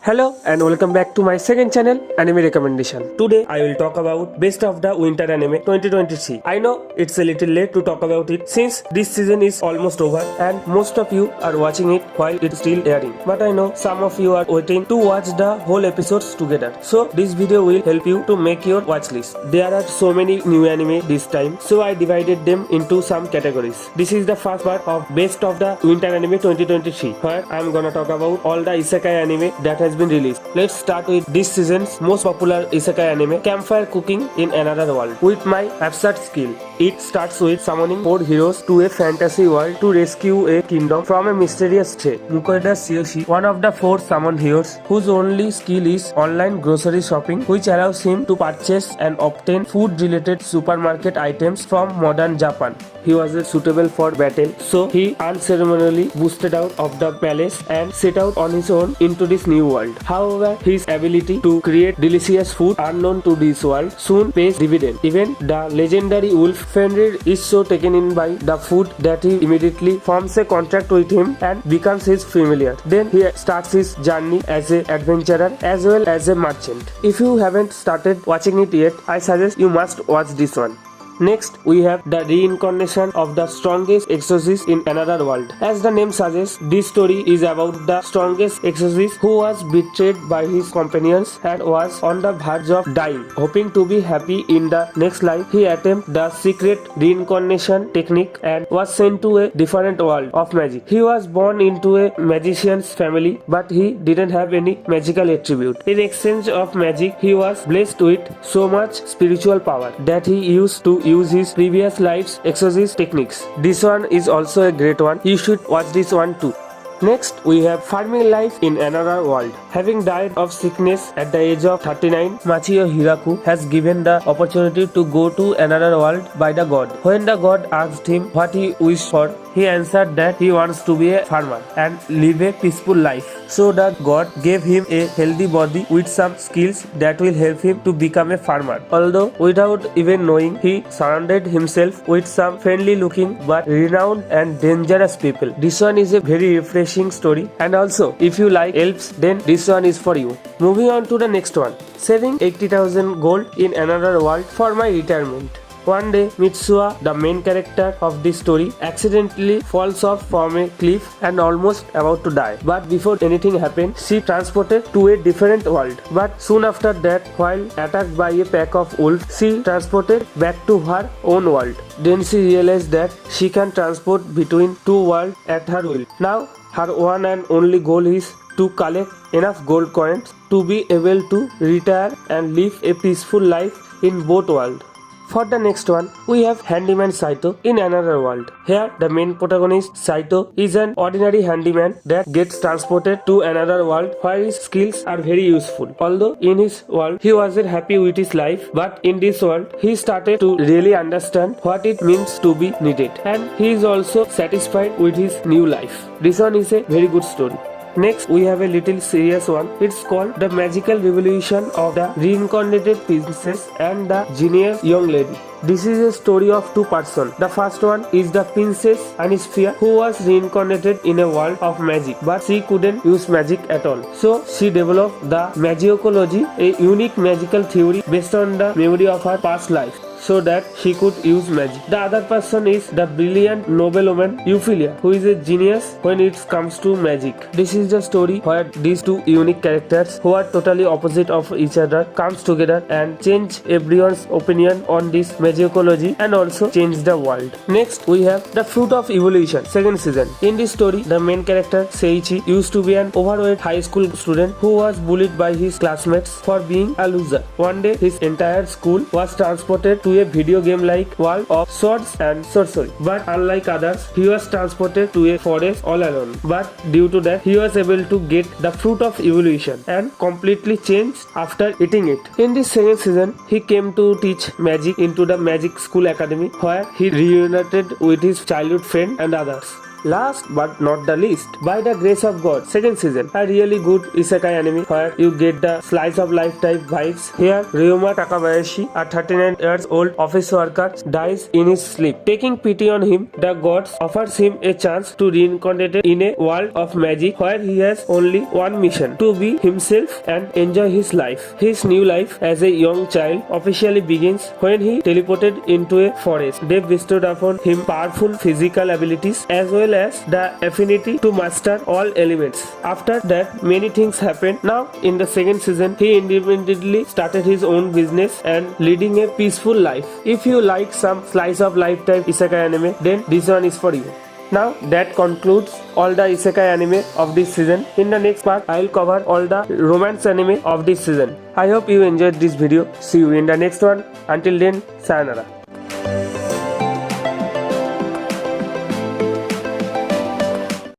Hello and welcome back to my second channel, Anime Recommendation. Today I will talk about Best of the Winter Anime 2023. I know it's a little late to talk about it since this season is almost over and most of you are watching it while it's still airing. But I know some of you are waiting to watch the whole episodes together. So this video will help you to make your watch list. There are so many new anime this time, so I divided them into some categories. This is the first part of Best of the Winter Anime 2023, where I'm gonna talk about all the Isekai anime that has been released. Let's start with this season's most popular Isekai anime, Campfire Cooking in Another World. With my absurd skill, it starts with summoning 4 heroes to a fantasy world to rescue a kingdom from a mysterious threat. Mukoda Tsuyoshi, one of the 4 summoned heroes, whose only skill is online grocery shopping, which allows him to purchase and obtain food-related supermarket items from modern Japan. He wasn't suitable for battle, so he unceremoniously boosted out of the palace and set out on his own into this new world. However, his ability to create delicious food unknown to this world soon pays dividend. Even the legendary wolf Fenrir is so taken in by the food that he immediately forms a contract with him and becomes his familiar. Then he starts his journey as an adventurer as well as a merchant. If you haven't started watching it yet, I suggest you must watch this one. Next, we have the reincarnation of the strongest exorcist in another world. As the name suggests, this story is about the strongest exorcist who was betrayed by his companions and was on the verge of dying. Hoping to be happy in the next life, he attempted the secret reincarnation technique and was sent to a different world of magic. He was born into a magician's family, but he didn't have any magical attribute. In exchange of magic, he was blessed with so much spiritual power that he used to use his previous life's exorcist techniques. This one is also a great one. You should watch this one too. Next, we have Farming Life in Another World. Having died of sickness at the age of 39, Machio Hiraku has given the opportunity to go to another world by the god. When the god asked him what he wished for, he answered that he wants to be a farmer and live a peaceful life. So the god gave him a healthy body with some skills that will help him to become a farmer. Although without even knowing, he surrounded himself with some friendly looking but renowned and dangerous people. This one is a very refreshing story, and also if you like elves, then this one is for you. Moving on to the next one, saving 80,000 gold in another world for my retirement. One day, Mitsuha, the main character of this story, accidentally falls off from a cliff and almost about to die. But before anything happened, she transported to a different world. But soon after that, while attacked by a pack of wolves, she transported back to her own world. Then she realized that she can transport between 2 worlds at her will. Now, her one and only goal is to collect enough gold coins to be able to retire and live a peaceful life in both worlds. For the next one, we have Handyman Saito in Another World. Here, the main protagonist, Saito, is an ordinary handyman that gets transported to another world where his skills are very useful. Although in his world, he wasn't happy with his life, but in this world, he started to really understand what it means to be needed. And he is also satisfied with his new life. This one is a very good story. Next, we have a little serious one. It's called The Magical Revolution of the Reincarnated Princess and the Genius Young Lady. This is a story of 2 persons. The first one is the Princess Anisphere, who was reincarnated in a world of magic, but she couldn't use magic at all. So she developed the Magiocology, a unique magical theory based on the memory of her past life, so that she could use magic. The other person is the brilliant noblewoman Euphilia, who is a genius when it comes to magic. This is the story where these 2 unique characters, who are totally opposite of each other, comes together and change everyone's opinion on this Magiocology and also change the world. Next, we have The Fruit of Evolution, 2nd season. In this story, the main character Seiichi used to be an overweight high school student who was bullied by his classmates for being a loser. One day, his entire school was transported to a video game like world of swords and sorcery. But unlike others, he was transported to a forest all alone. But due to that, he was able to get the fruit of evolution and completely changed after eating it. In this 2nd season, he came to teach magic into the Magic School Academy, where he reunited with his childhood friend and others. Last but not the least, By the Grace of God, second season, a really good isekai anime where you get the slice of life type vibes. Here, Ryoma Takabayashi, a 39 years old office worker, dies in his sleep. Taking pity on him, the gods offers him a chance to reincarnate in a world of magic where he has only one mission: to be himself and enjoy his life. His new life as a young child officially begins when he teleported into a forest. They bestowed upon him powerful physical abilities as well as the affinity to master all elements. After that, many things happened. Now, in the second season, he independently started his own business and leading a peaceful life. If you like some slice of life type isekai anime, then this one is for you. Now that concludes all the isekai anime of this season. In the next part, I will cover all the romance anime of this season. I hope you enjoyed this video. See you in the next one. Until then, sayonara.